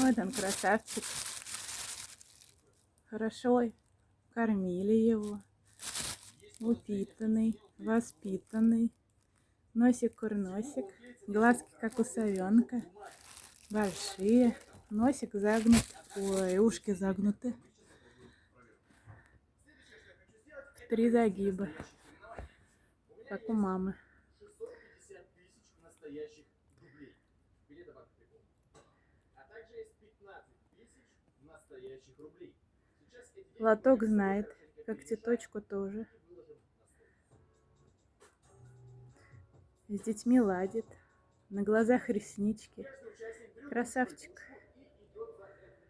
Вот он, красавчик. Хорошо кормили его. Упитанный, воспитанный. Носик-курносик. Глазки, как у совенка. Большие. Носик загнут. Ой, ушки загнуты. В 3 загиба. Как у мамы. Лоток знает, как Титочку тоже. С детьми ладит. На глазах реснички. Красавчик.